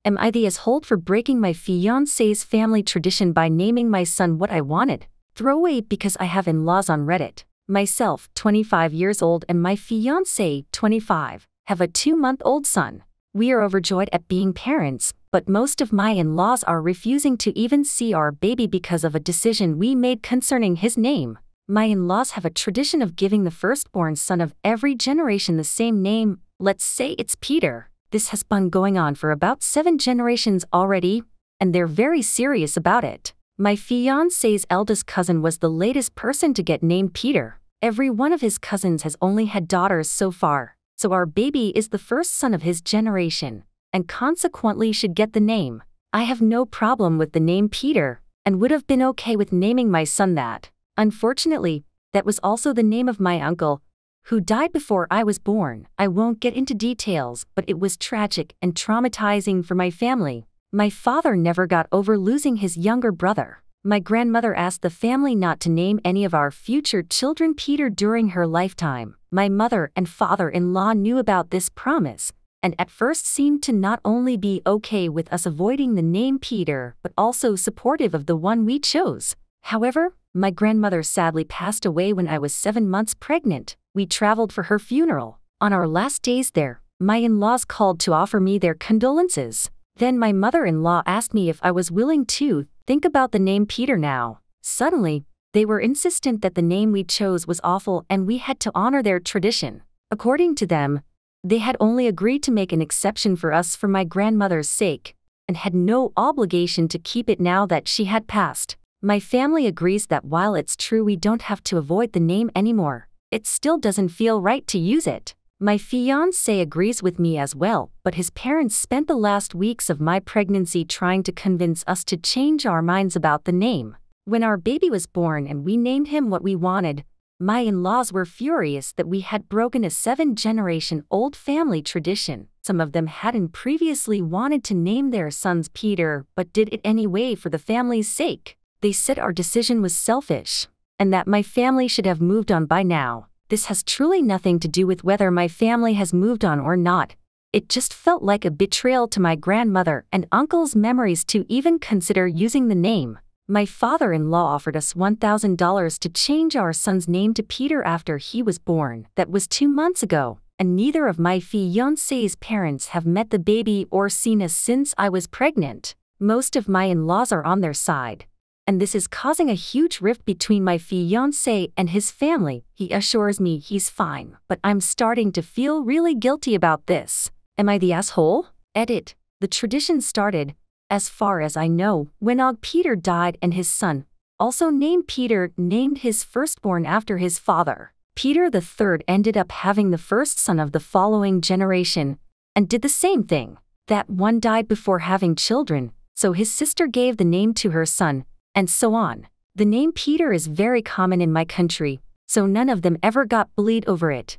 Am I the asshole for breaking my fiance's family tradition by naming my son what I wanted? Throwaway because I have in-laws on Reddit. Myself, 25 years old, and my fiance, 25, have a 2-month-old son. We are overjoyed at being parents, but most of my in-laws are refusing to even see our baby because of a decision we made concerning his name. My in-laws have a tradition of giving the firstborn son of every generation the same name. Let's say it's Peter. This has been going on for about 7 generations already, and they're very serious about it. My fiance's eldest cousin was the latest person to get named Peter. Every one of his cousins has only had daughters so far, so our baby is the first son of his generation, and consequently should get the name. I have no problem with the name Peter, and would have been okay with naming my son that. Unfortunately, that was also the name of my uncle, who died before I was born. I won't get into details, but it was tragic and traumatizing for my family. My father never got over losing his younger brother. My grandmother asked the family not to name any of our future children Peter during her lifetime. My mother and father-in-law knew about this promise, and at first seemed to not only be okay with us avoiding the name Peter, but also supportive of the one we chose. However, my grandmother sadly passed away when I was 7 months pregnant. We traveled for her funeral. On our last days there, my in-laws called to offer me their condolences. Then my mother-in-law asked me if I was willing to think about the name Peter now. Suddenly, they were insistent that the name we chose was awful and we had to honor their tradition. According to them, they had only agreed to make an exception for us for my grandmother's sake, and had no obligation to keep it now that she had passed. My family agrees that while it's true we don't have to avoid the name anymore, it still doesn't feel right to use it. My fiancé agrees with me as well, but his parents spent the last weeks of my pregnancy trying to convince us to change our minds about the name. When our baby was born and we named him what we wanted, my in-laws were furious that we had broken a 7-generation-old family tradition. Some of them hadn't previously wanted to name their sons Peter, but did it anyway for the family's sake. They said our decision was selfish, and that my family should have moved on by now. This has truly nothing to do with whether my family has moved on or not. It just felt like a betrayal to my grandmother and uncle's memories to even consider using the name. My father-in-law offered us $1,000 to change our son's name to Peter after he was born. That was 2 months ago, and neither of my fiancé's parents have met the baby or seen us since I was pregnant. Most of my in-laws are on their side, and this is causing a huge rift between my fiancé and his family. He assures me he's fine, but I'm starting to feel really guilty about this. Am I the asshole? Edit. The tradition started, as far as I know, when Peter died and his son, also named Peter, named his firstborn after his father. Peter III ended up having the first son of the following generation, and did the same thing. That one died before having children, so his sister gave the name to her son, and so on. The name Peter is very common in my country, so none of them ever got bullied over it.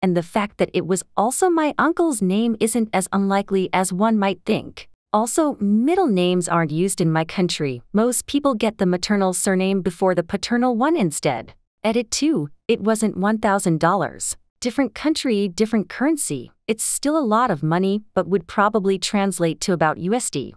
And the fact that it was also my uncle's name isn't as unlikely as one might think. Also, middle names aren't used in my country. Most people get the maternal surname before the paternal one instead. Edit 2. It wasn't $1,000. Different country, different currency. It's still a lot of money, but would probably translate to about USD.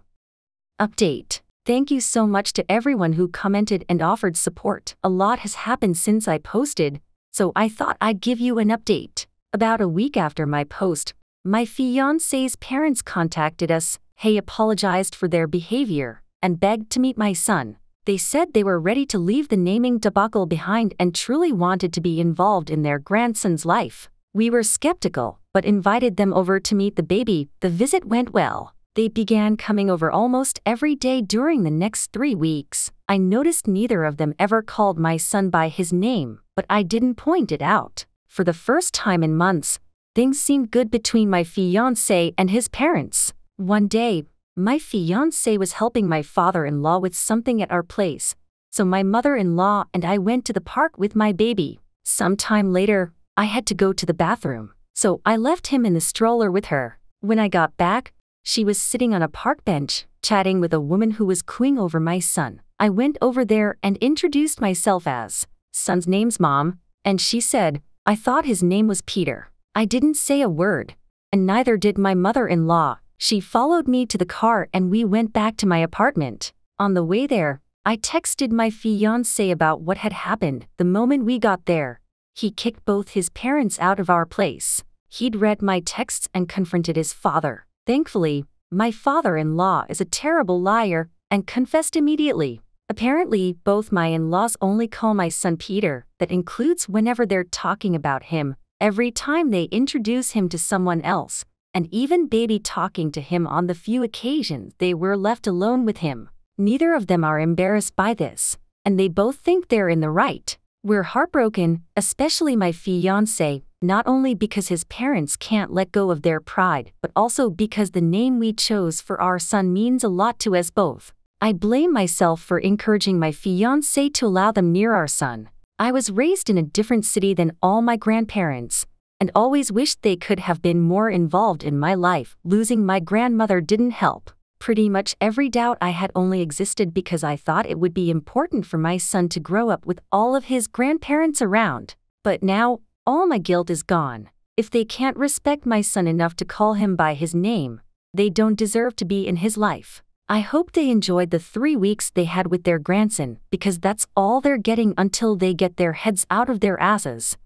Update. Thank you so much to everyone who commented and offered support. A lot has happened since I posted, so I thought I'd give you an update. About a week after my post, my fiancé's parents contacted us. They apologized for their behavior and begged to meet my son. They said they were ready to leave the naming debacle behind and truly wanted to be involved in their grandson's life. We were skeptical, but invited them over to meet the baby. The visit went well. They began coming over almost every day during the next 3 weeks. I noticed neither of them ever called my son by his name, but I didn't point it out. For the first time in months, things seemed good between my fiancé and his parents. One day, my fiancé was helping my father-in-law with something at our place, so my mother-in-law and I went to the park with my baby. Sometime later, I had to go to the bathroom, so I left him in the stroller with her. When I got back, she was sitting on a park bench, chatting with a woman who was cooing over my son. I went over there and introduced myself as, "Son's name's Mom," and she said, "I thought his name was Peter." I didn't say a word, and neither did my mother-in-law. She followed me to the car and we went back to my apartment. On the way there, I texted my fiancé about what had happened. The moment we got there, he kicked both his parents out of our place. He'd read my texts and confronted his father. Thankfully, my father-in-law is a terrible liar and confessed immediately. Apparently, both my in-laws only call my son Peter. That includes whenever they're talking about him, every time they introduce him to someone else, and even baby talking to him on the few occasions they were left alone with him. Neither of them are embarrassed by this, and they both think they're in the right. We're heartbroken, especially my fiancé, not only because his parents can't let go of their pride, but also because the name we chose for our son means a lot to us both. I blame myself for encouraging my fiancé to allow them near our son. I was raised in a different city than all my grandparents, and always wished they could have been more involved in my life. Losing my grandmother didn't help. Pretty much every doubt I had only existed because I thought it would be important for my son to grow up with all of his grandparents around. But now, all my guilt is gone. If they can't respect my son enough to call him by his name, they don't deserve to be in his life. I hope they enjoyed the 3 weeks they had with their grandson, because that's all they're getting until they get their heads out of their asses.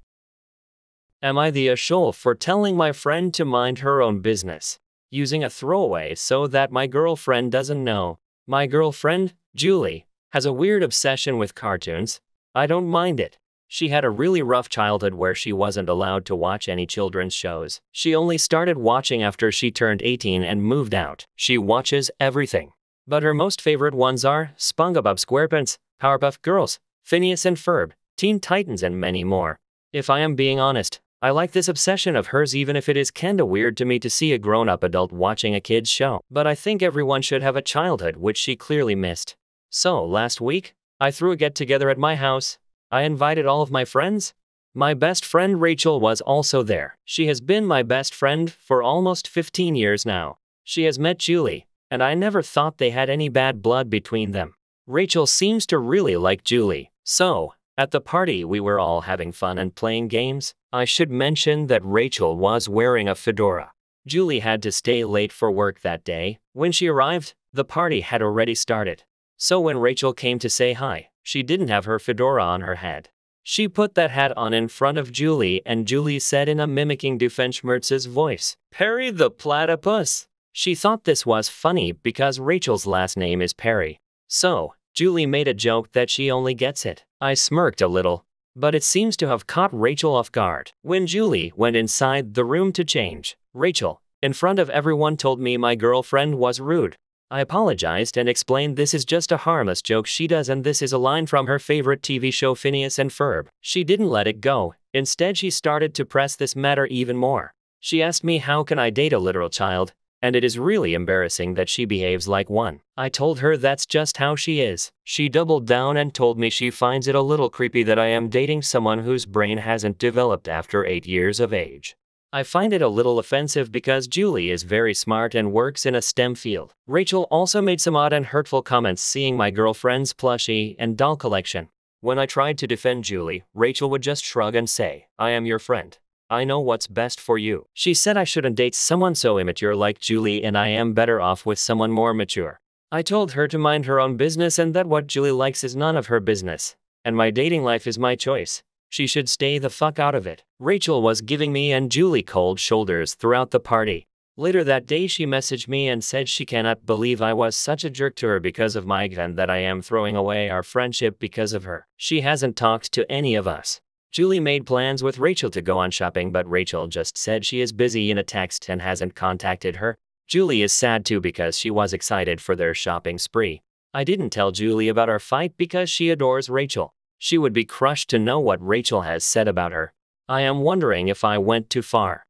Am I the asshole for telling my friend to mind her own business? Using a throwaway so that my girlfriend doesn't know. My girlfriend, Julie, has a weird obsession with cartoons. I don't mind it. She had a really rough childhood where she wasn't allowed to watch any children's shows. She only started watching after she turned 18 and moved out. She watches everything. But her most favorite ones are SpongeBob SquarePants, Powerpuff Girls, Phineas and Ferb, Teen Titans and many more. If I am being honest, I like this obsession of hers even if it is kinda weird to me to see a grown-up adult watching a kid's show. But I think everyone should have a childhood which she clearly missed. So last week, I threw a get-together at my house. I invited all of my friends. My best friend Rachel was also there. She has been my best friend for almost 15 years now. She has met Julie, and I never thought they had any bad blood between them. Rachel seems to really like Julie. So, at the party we were all having fun and playing games. I should mention that Rachel was wearing a fedora. Julie had to stay late for work that day. When she arrived, the party had already started. So when Rachel came to say hi, she didn't have her fedora on her head. She put that hat on in front of Julie and Julie said in a mimicking Doofenshmirtz's voice, "Perry the platypus." She thought this was funny because Rachel's last name is Perry. So, Julie made a joke that she only gets it. I smirked a little, but it seems to have caught Rachel off guard. When Julie went inside the room to change, Rachel, in front of everyone, told me my girlfriend was rude. I apologized and explained this is just a harmless joke she does and this is a line from her favorite TV show Phineas and Ferb. She didn't let it go. Instead, she started to press this matter even more. She asked me how can I date a literal child, and it is really embarrassing that she behaves like one. I told her that's just how she is. She doubled down and told me she finds it a little creepy that I am dating someone whose brain hasn't developed after 8 years of age. I find it a little offensive because Julie is very smart and works in a STEM field. Rachel also made some odd and hurtful comments seeing my girlfriend's plushie and doll collection. When I tried to defend Julie, Rachel would just shrug and say, "I am your friend. I know what's best for you." She said I shouldn't date someone so immature like Julie and I am better off with someone more mature. I told her to mind her own business and that what Julie likes is none of her business. And my dating life is my choice. She should stay the fuck out of it. Rachel was giving me and Julie cold shoulders throughout the party. Later that day she messaged me and said she cannot believe I was such a jerk to her because of Mike and that I am throwing away our friendship because of her. She hasn't talked to any of us. Julie made plans with Rachel to go on shopping, but Rachel just said she is busy in a text and hasn't contacted her. Julie is sad too because she was excited for their shopping spree. I didn't tell Julie about our fight because she adores Rachel. She would be crushed to know what Rachel has said about her. I am wondering if I went too far.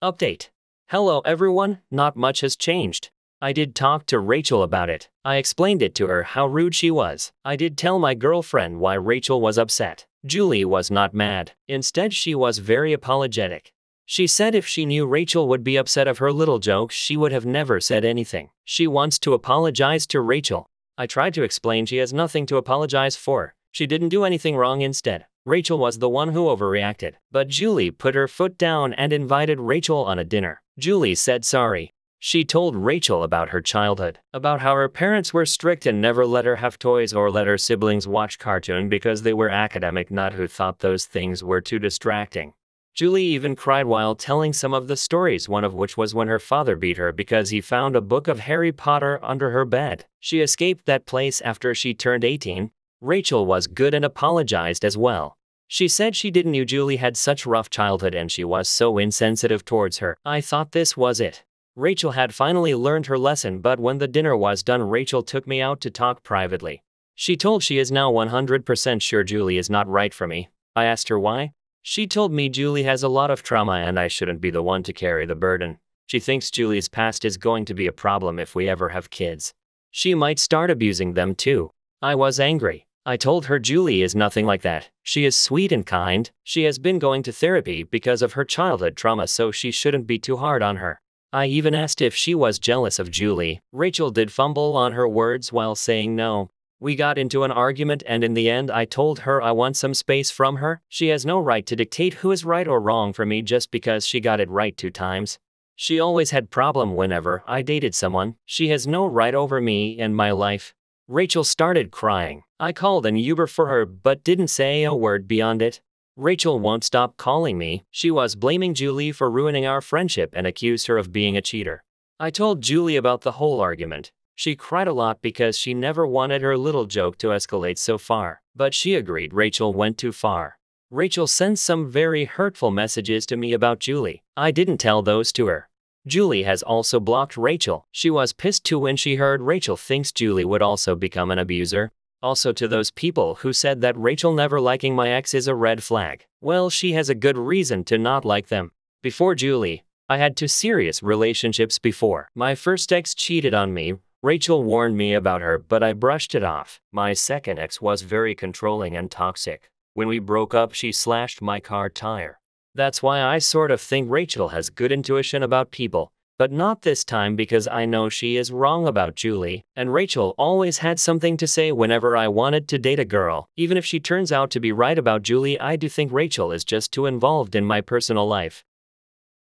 Update. Hello everyone, not much has changed. I did talk to Rachel about it. I explained it to her how rude she was. I did tell my girlfriend why Rachel was upset. Julie was not mad. Instead, she was very apologetic. She said if she knew Rachel would be upset of her little jokes, she would have never said anything. She wants to apologize to Rachel. I tried to explain she has nothing to apologize for. She didn't do anything wrong. Instead, Rachel was the one who overreacted. But Julie put her foot down and invited Rachel on a dinner. Julie said sorry. She told Rachel about her childhood, about how her parents were strict and never let her have toys or let her siblings watch cartoon because they were academic, not who thought those things were too distracting. Julie even cried while telling some of the stories, one of which was when her father beat her because he found a book of Harry Potter under her bed. She escaped that place after she turned 18. Rachel was good and apologized as well. She said she didn't know Julie had such rough childhood and she was so insensitive towards her. I thought this was it. Rachel had finally learned her lesson, but when the dinner was done, Rachel took me out to talk privately. She told she is now 100% sure Julie is not right for me. I asked her why. She told me Julie has a lot of trauma and I shouldn't be the one to carry the burden. She thinks Julie's past is going to be a problem if we ever have kids. She might start abusing them too. I was angry. I told her Julie is nothing like that. She is sweet and kind. She has been going to therapy because of her childhood trauma, so she shouldn't be too hard on her. I even asked if she was jealous of Julie. Rachel did fumble on her words while saying no. We got into an argument and in the end I told her I want some space from her. She has no right to dictate who is right or wrong for me just because she got it right 2 times. She always had problem whenever I dated someone. She has no right over me and my life. Rachel started crying. I called an Uber for her but didn't say a word beyond it. Rachel won't stop calling me. She was blaming Julie for ruining our friendship and accused her of being a cheater. I told Julie about the whole argument. She cried a lot because she never wanted her little joke to escalate so far, but she agreed Rachel went too far. Rachel sent some very hurtful messages to me about Julie. I didn't tell those to her. Julie has also blocked Rachel. She was pissed too when she heard Rachel thinks Julie would also become an abuser. Also, to those people who said that Rachel never liking my ex is a red flag. Well, she has a good reason to not like them. Before Julie, I had 2 serious relationships before. My first ex cheated on me. Rachel warned me about her, but I brushed it off. My second ex was very controlling and toxic. When we broke up, she slashed my car tire. That's why I sort of think Rachel has good intuition about people. But not this time because I know she is wrong about Julie, and Rachel always had something to say whenever I wanted to date a girl. Even if she turns out to be right about Julie, I do think Rachel is just too involved in my personal life.